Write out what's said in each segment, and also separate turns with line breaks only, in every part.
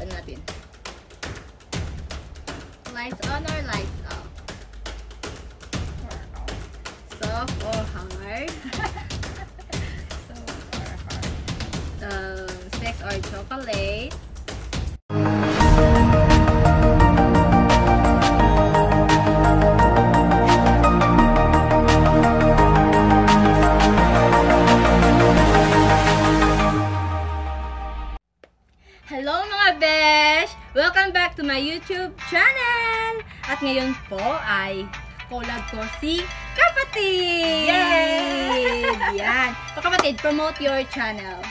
Ano natin? Lights on or lights off? Soft or hard?
Soft or hard?
Sex or chocolate? Hello mga besh! Welcome back to my YouTube channel! At ngayon po ay collab ko si Kapatid!
Yay!
Yan! So Kapatid, promote your channel.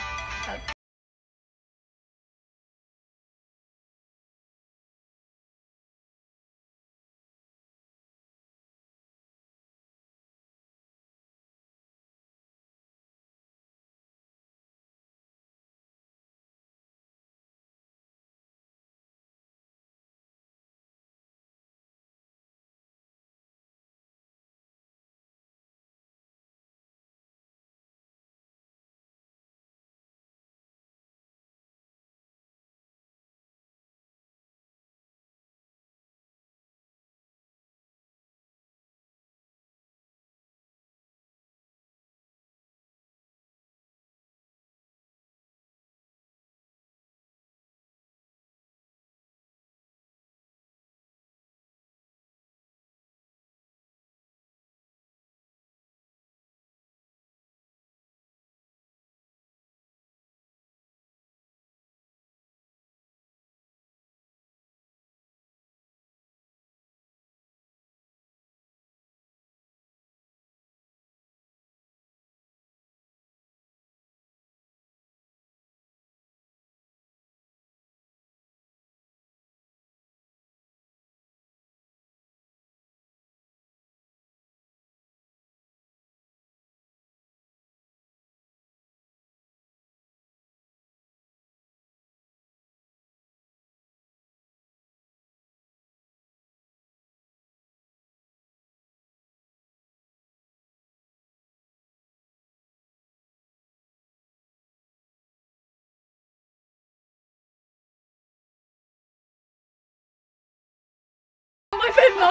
Boyfriend mo!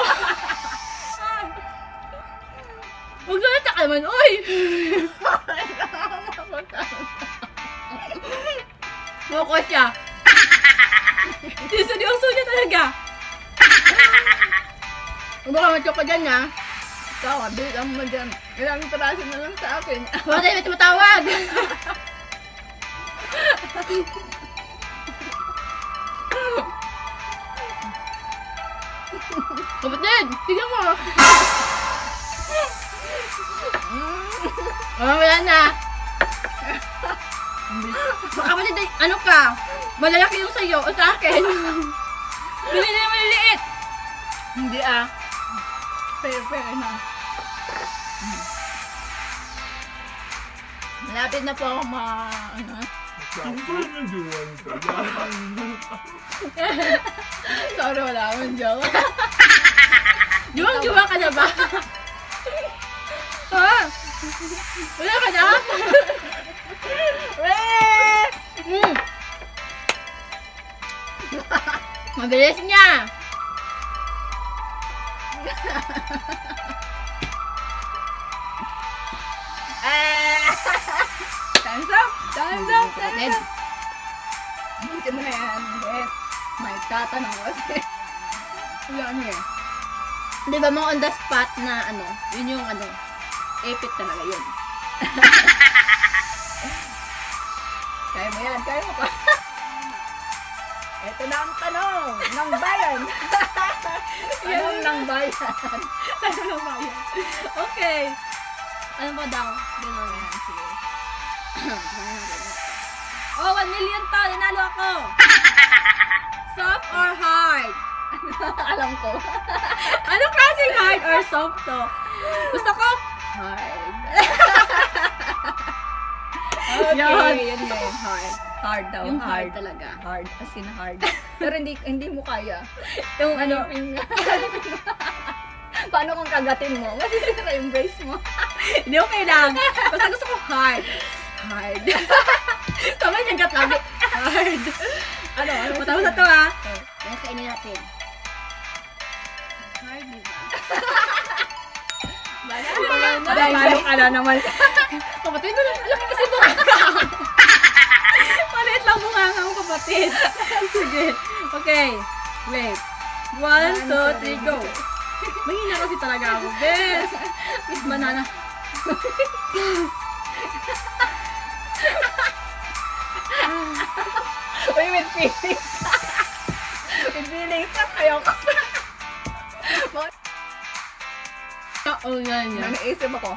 Huwag na natak naman, uy! Moko siya. Seryoso niya talaga. Huwag ka matyok ka dyan, ha?
Ikaw, bilang mo dyan. Ilang piraso na lang sa akin.
Huwag tayo may tumatawag. Kapatid, tignan mo. Wala na. Kapatid, ano ka? Malalaki yung sa'yo o sa akin. Bili na yung maliliit.
Hindi Fair na. Malapit na po ako Sorry, wala akong joke.
Juwang-juwang ka na ba? Ha? Wala ka na? Mabilis niya.
Time's up! Hindi mo na yan. May tatanong kasi.
Wala ano eh. Di ba mga on the spot na ano, yun yung ano, epic talaga yun.
Kaya mo pa. Ito na ang tanong ng bayan. Tanong ng bayan.
Ano na ba yan? Okay. Ano ba daw? Ganun.
Ayan, sige.
Oh, 1 million to! Nanalo ako! Soft or hard?
Alam ko.
Ano klaseng hard or soft to? Gusto ko?
Hard.
Yan.
Yan yun. Hard daw.
Yung hard talaga.
Hard. As in hard. Pero hindi mo kaya.
Yung ano,
paano kung kagatin mo? Masisira yung brace mo.
hindi okay lang. Basta gusto ko hard. Hard. Sabay niya gat lagi. Hard.
Ano?
Matapos na to ha.
Yung kainin natin.
Hard, di ba?
Dahil ka na naman.
Kapatid, alam kasi mukha ka. Maliit lang mukha nga mo, kapatid. Sige. Okay. Wait. 1, 2, 3, go. Mahina kasi talaga ako, bes. Miss banana.
Uy, with feelings. With feelings. Ayoko.
Oh, yan, yan.
Naisip ako.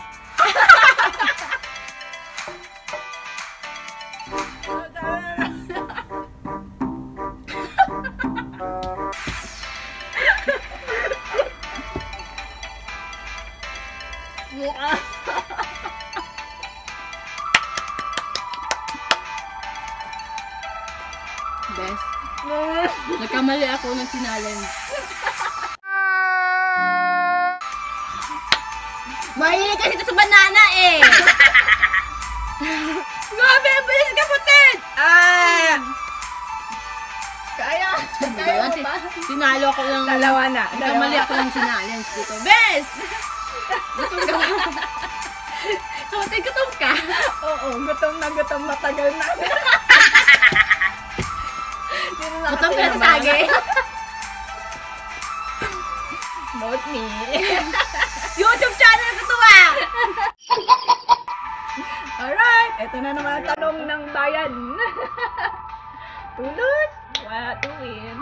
Best. Nagkamali ako ng sinalens. Mahilig kasi ito sa banana eh. Grabe, bilis kapatid!
Kaya mo ba?
Sinalo ako ng...
Dalawa na.
Nagkamali ako ng sinalens dito. Bes! Gutom ka ba? Kapatid, gutom ka?
Oo, gutom na gutom. Matagal na.
Gutom ka sa saging.
Not me.
YouTube channel ko to ah!
Alright, ito na naman ang tanong ng bayan. Tulot? What to win?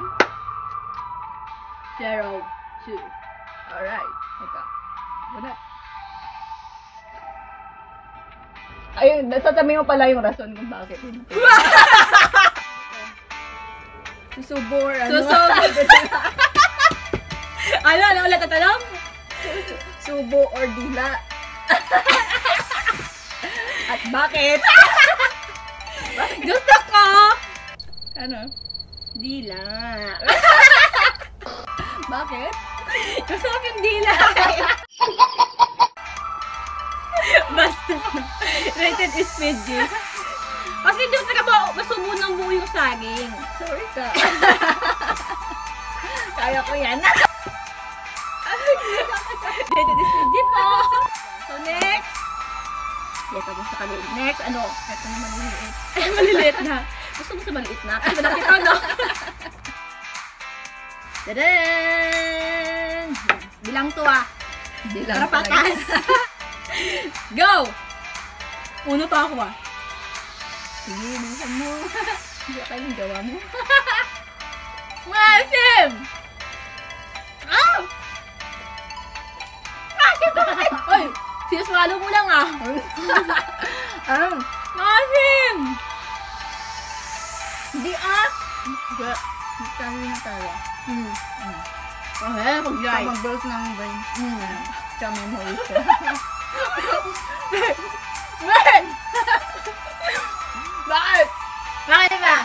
0, 2.
Alright, ito. Bunat. Ayun, sasabihin mo pala yung rason kung bakit. Susubor, ano?
Ano ulit ang tanong?
Subo or dila? At bakit?
Gusto ko!
Ano?
Dila.
Bakit?
Gusto ko yung dila. Basta. Rated is PG. Kasi hindi ko talaga masubo ng buo yung saging.
Sorry ka. Kaya ko yan.
Rated is PG po. So next. Yes, tapos sa kanil. Next, ano?
Ito naman maliit.
Maliliit na. Gusto mo sa maliit na? Kasi malaki ito, no? Tadaan! Bilang to ah.
Bilang
Para patas. Go! Uno pa ako ah.
Sige, minsan mo. Hindi ka yung gawa mo.
Masim! Ah! Masim ka! Oy! Sinaswalo mo lang ah. Masim!
Hindi ah! Sabi na tayo.
Okay, pag-dry.
Mag-browse ng brain. Tsaka memories ko.
Bakit?
Bakit?
Bakit ba?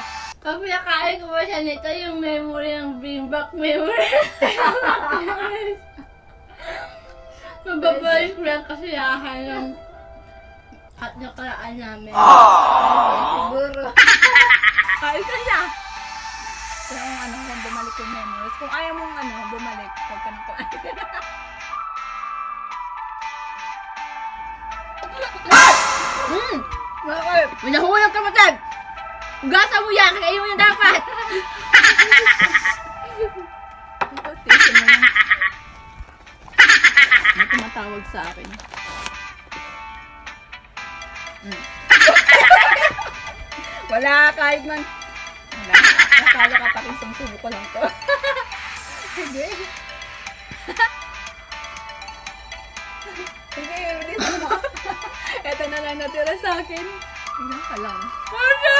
Pag pinakain ko ba siya nito, yung memory ng bring back memory. Mababalik ko lang kasiyahan ng at nakaraan namin.
Siguro.
Kain ka siya.
Kung kung bumalik yung memories. Kung ayaw mong bumalik, huwag ka na kumain. Bakit?
Minahulog ka matag! Hugasan mo yan, kakainin mo yan dapat!
Ito, station mo lang. May tumatawag sa akin. Wala, kahit man. Wala. Akala ka pa rin subo ko lang to. Sige. Sige, bilis mo. Ito na lang natira sa akin. Tingnan ka lang.
Oh no!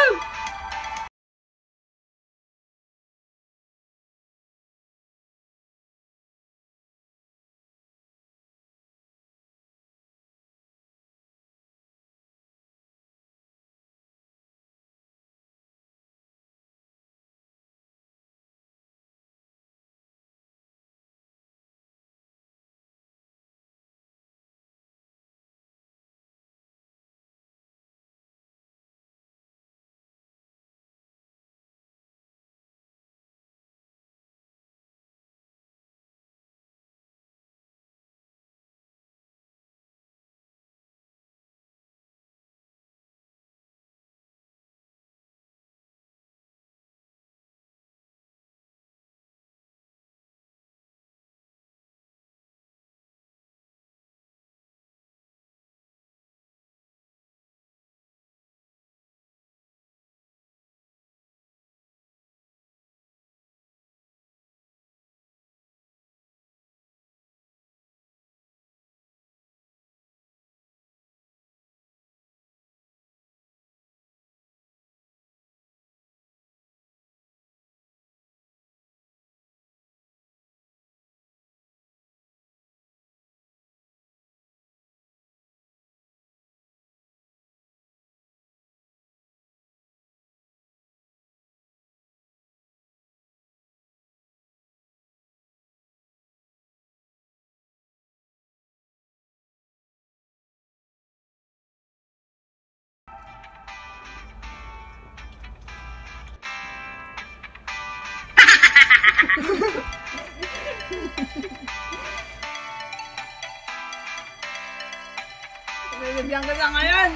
Bibigyan ka lang ngayon.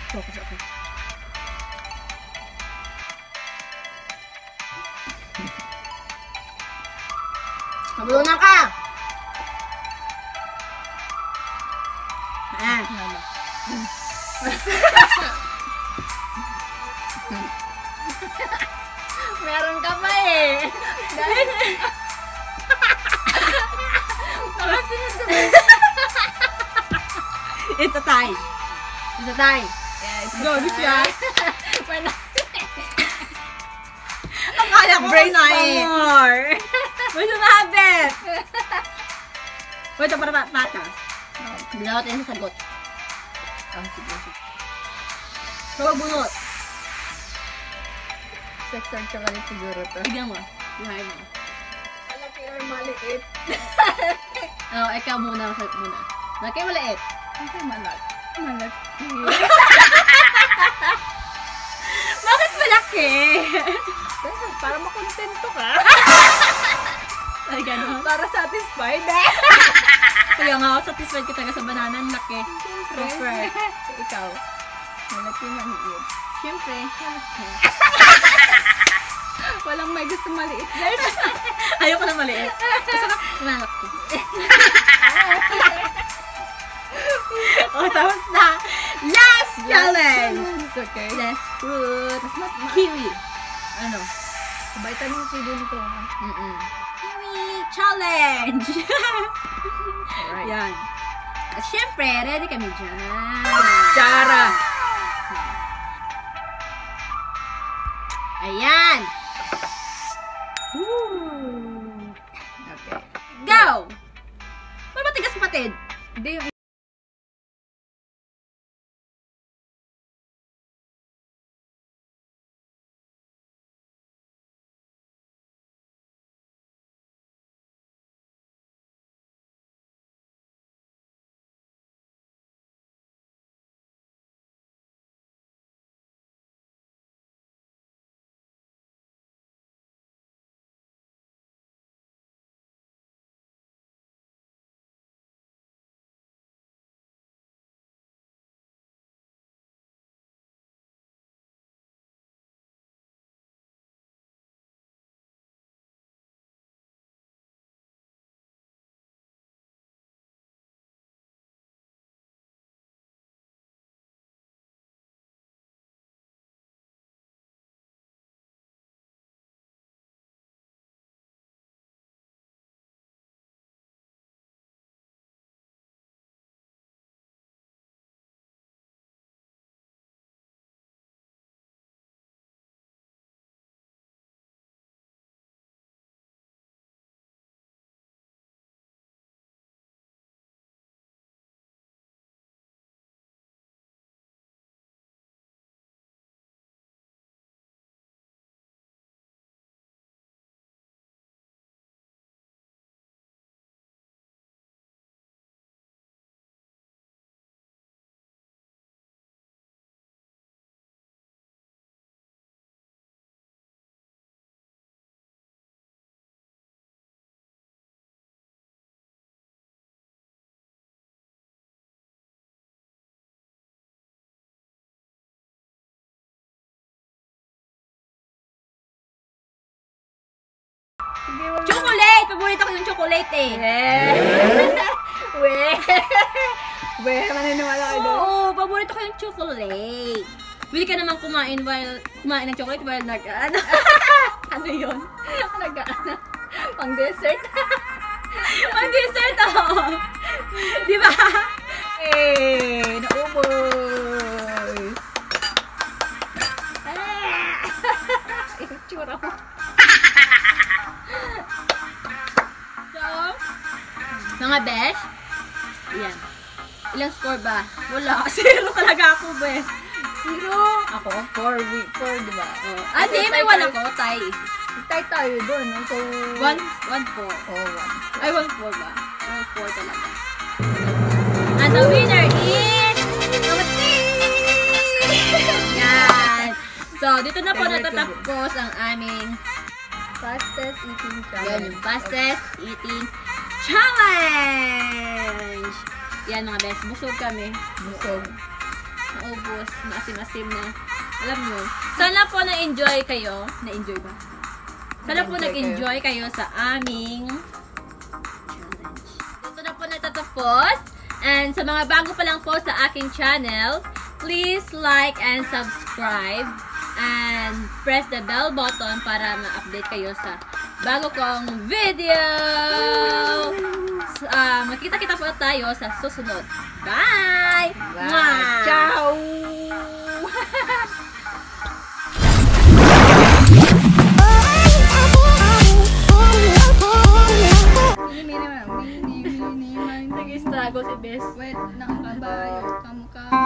Focus ako.
Mabulunan ka! Ah.
Meron ka pa eh. Dahil.
Ito tayo. Ito tayo.
Gabi siya.
Akala ko
Brace
na
pa
eh.
more.
May sumabit. Wait, para patas. Bilawat yung sasagot.
Sige.
So, bunot.
Sex or chocolate siguro to.
Bigyan mo. Buhay mo.
Malaki or maliit?
Oh, ikaw muna. Laki maliit.
Okay, malaki.
Bakit malaki?
Para makontento ka.
Ay, gano'n.
Para satisfied eh.
Kaya nga ako satisfied kita sa banana. Ang laki.
Siyempre. Ikaw. Malaki maliit.
Siyempre.
Walang may gusto maliit. Guys.
Ayoko na maliit. Gusto ko, malaki. Oh, tapos na. Last challenge!
It's okay.
Last fruit. Kiwi. Ano?
Vitamin C din to.
Kiwi challenge!
Alright.
Yan. At syempre, ready kami dyan.
Chara!
Ayan!
Woo! Okay.
Go! May matigas kapatid.
Hindi yung
Chocolate! Paborito ko yung chocolate eh.
We, maniniwala kayo doon.
Oo, paborito ko yung chocolate. Pwede ka naman kumain ng chocolate while nag-ano. Ano yun?
Nag-ano? Pang dessert.
Pang dessert, oh. Di ba?
Eh, naubos. Yung tsura mo.
So, mga besh, ayan. Ilang score ba? Wala. Zero talaga ako, besh.
Zero. Ako, 4, di ba?
Ah, di, may wala ko. Tie.
Tay tayo doon. No? So,
1-4.
Oh, 1.
Ay, 1-4 ba? 1-4 talaga. And the winner is... Kamati! Yan. So, dito na po natatapos ang aming
Fastest eating
Yan,
challenge.
yung fastest eating challenge! Yan mga best, busog kami.
Busog.
Naubos, maasim-asim na. Alam nyo, sana po na-enjoy kayo. Na-enjoy ba? Sana po nag-enjoy kayo sa aming challenge. Ito na po natatapos. And sa mga bago pa lang po sa aking channel, please like and subscribe. And press the bell button para ma-update kayo sa bago kong video. Magkita-kita po tayo sa susunod. Bye! Mwah!
Ciao!
Nag-struggle si Bes.
Wait, nakabayo. Kamu ka.